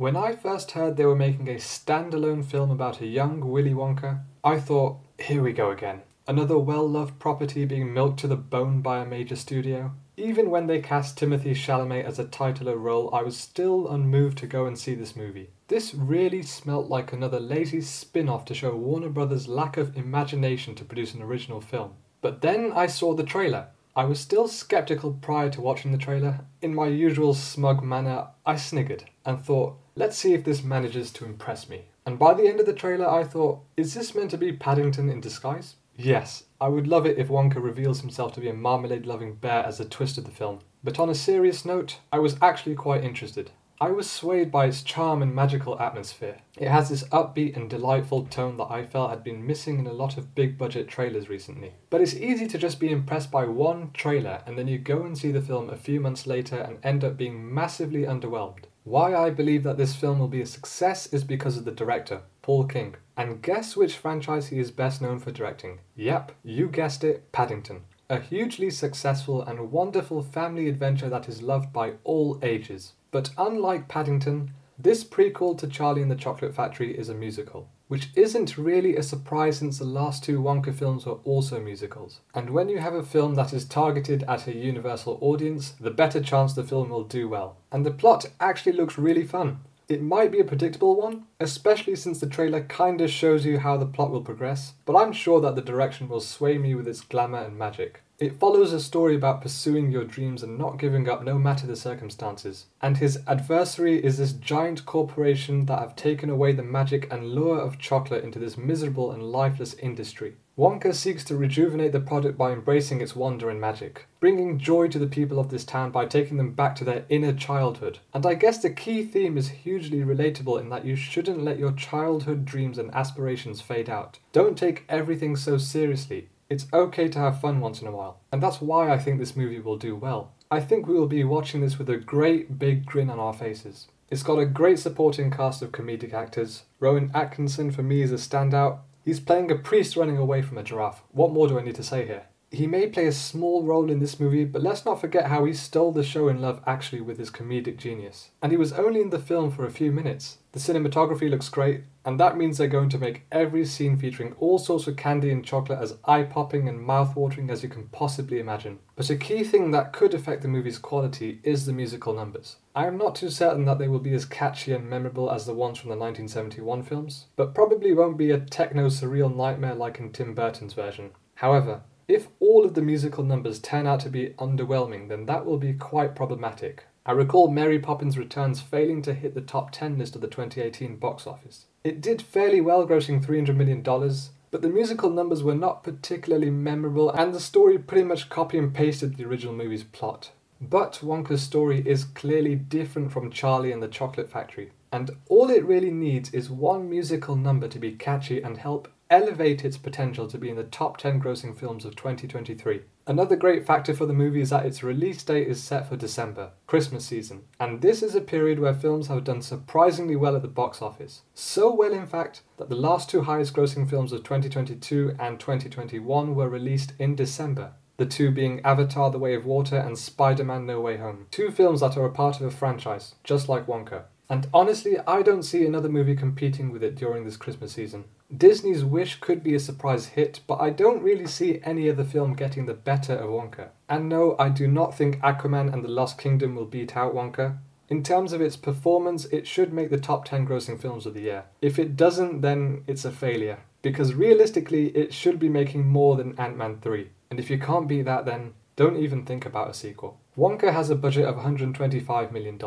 When I first heard they were making a standalone film about a young Willy Wonka, I thought, here we go again. Another well-loved property being milked to the bone by a major studio. Even when they cast Timothée Chalamet as a titular role, I was still unmoved to go and see this movie. This really smelt like another lazy spin-off to show Warner Brothers' lack of imagination to produce an original film. But then I saw the trailer. I was still skeptical prior to watching the trailer. In my usual smug manner, I sniggered and thought, let's see if this manages to impress me. And by the end of the trailer I thought, is this meant to be Paddington in disguise? Yes, I would love it if Wonka reveals himself to be a marmalade-loving bear as a twist of the film. But on a serious note, I was actually quite interested. I was swayed by its charm and magical atmosphere. It has this upbeat and delightful tone that I felt had been missing in a lot of big-budget trailers recently. But it's easy to just be impressed by one trailer and then you go and see the film a few months later and end up being massively underwhelmed. Why I believe that this film will be a success is because of the director, Paul King. And guess which franchise he is best known for directing? Yep, you guessed it, Paddington. A hugely successful and wonderful family adventure that is loved by all ages. But unlike Paddington, this prequel to Charlie and the Chocolate Factory is a musical, which isn't really a surprise since the last two Wonka films were also musicals. And when you have a film that is targeted at a universal audience, the better chance the film will do well. And the plot actually looks really fun. It might be a predictable one, especially since the trailer kinda shows you how the plot will progress, but I'm sure that the direction will sway me with its glamour and magic. It follows a story about pursuing your dreams and not giving up no matter the circumstances. And his adversary is this giant corporation that have taken away the magic and lure of chocolate into this miserable and lifeless industry. Wonka seeks to rejuvenate the product by embracing its wonder and magic, bringing joy to the people of this town by taking them back to their inner childhood. And I guess the key theme is hugely relatable in that you shouldn't let your childhood dreams and aspirations fade out. Don't take everything so seriously. It's okay to have fun once in a while. And that's why I think this movie will do well. I think we will be watching this with a great big grin on our faces. It's got a great supporting cast of comedic actors. Rowan Atkinson for me is a standout. He's playing a priest running away from a giraffe. What more do I need to say here? He may play a small role in this movie, but let's not forget how he stole the show in Love Actually with his comedic genius. And he was only in the film for a few minutes. The cinematography looks great, and that means they're going to make every scene featuring all sorts of candy and chocolate as eye-popping and mouth-watering as you can possibly imagine. But a key thing that could affect the movie's quality is the musical numbers. I am not too certain that they will be as catchy and memorable as the ones from the 1971 films, but probably won't be a techno-surreal nightmare like in Tim Burton's version. However, if all of the musical numbers turn out to be underwhelming, then that will be quite problematic. I recall Mary Poppins Returns failing to hit the top 10 list of the 2018 box office. It did fairly well, grossing $300 million, but the musical numbers were not particularly memorable and the story pretty much copy and pasted the original movie's plot. But Wonka's story is clearly different from Charlie and the Chocolate Factory, and all it really needs is one musical number to be catchy and help elevate its potential to be in the top 10 grossing films of 2023. Another great factor for the movie is that its release date is set for December, Christmas season, and this is a period where films have done surprisingly well at the box office. So well in fact, that the last two highest grossing films of 2022 and 2021 were released in December. The two being Avatar: The Way of Water and Spider-Man: No Way Home. Two films that are a part of a franchise, just like Wonka. And honestly, I don't see another movie competing with it during this Christmas season. Disney's Wish could be a surprise hit, but I don't really see any other film getting the better of Wonka. And no, I do not think Aquaman and the Lost Kingdom will beat out Wonka. In terms of its performance, it should make the top 10 grossing films of the year. If it doesn't, then it's a failure. Because realistically, it should be making more than Ant-Man 3. And if you can't beat that, then don't even think about a sequel. Wonka has a budget of $125 million.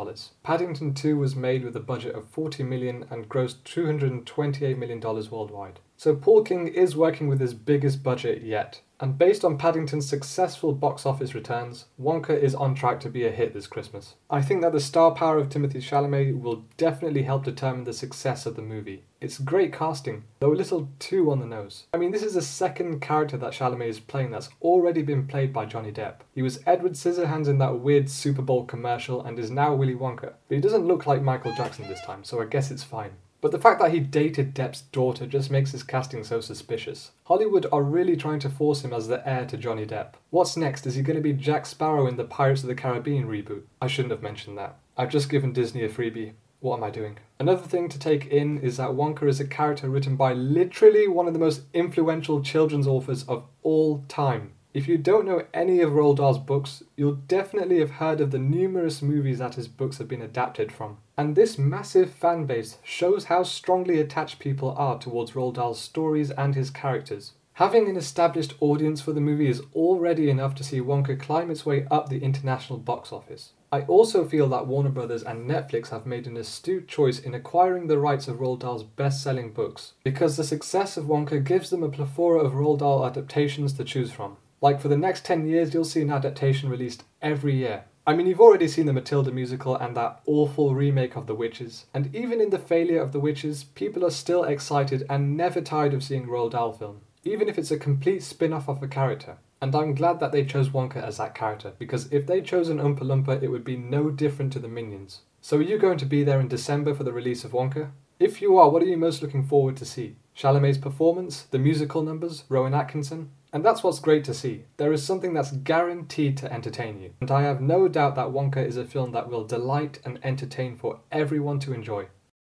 Paddington 2 was made with a budget of $40 million and grossed $228 million worldwide. So Paul King is working with his biggest budget yet. And based on Paddington's successful box office returns, Wonka is on track to be a hit this Christmas. I think that the star power of Timothée Chalamet will definitely help determine the success of the movie. It's great casting, though a little too on the nose. I mean, this is the second character that Chalamet is playing that's already been played by Johnny Depp. He was Edward Scissorhands in that weird Super Bowl commercial and is now Willy Wonka. But he doesn't look like Michael Jackson this time, so I guess it's fine. But the fact that he dated Depp's daughter just makes his casting so suspicious. Hollywood are really trying to force him as the heir to Johnny Depp. What's next? Is he going to be Jack Sparrow in the Pirates of the Caribbean reboot? I shouldn't have mentioned that. I've just given Disney a freebie. What am I doing? Another thing to take in is that Wonka is a character written by literally one of the most influential children's authors of all time. If you don't know any of Roald Dahl's books, you'll definitely have heard of the numerous movies that his books have been adapted from. And this massive fan base shows how strongly attached people are towards Roald Dahl's stories and his characters. Having an established audience for the movie is already enough to see Wonka climb its way up the international box office. I also feel that Warner Brothers and Netflix have made an astute choice in acquiring the rights of Roald Dahl's best-selling books, because the success of Wonka gives them a plethora of Roald Dahl adaptations to choose from. Like for the next 10 years, you'll see an adaptation released every year. I mean, you've already seen the Matilda musical and that awful remake of The Witches, and even in the failure of The Witches, people are still excited and never tired of seeing Roald Dahl film, even if it's a complete spin-off of a character. And I'm glad that they chose Wonka as that character, because if they chose an Oompa Loompa, it would be no different to the Minions. So are you going to be there in December for the release of Wonka? If you are, what are you most looking forward to see? Chalamet's performance? The musical numbers? Rowan Atkinson? And that's what's great to see. There is something that's guaranteed to entertain you. And I have no doubt that Wonka is a film that will delight and entertain for everyone to enjoy.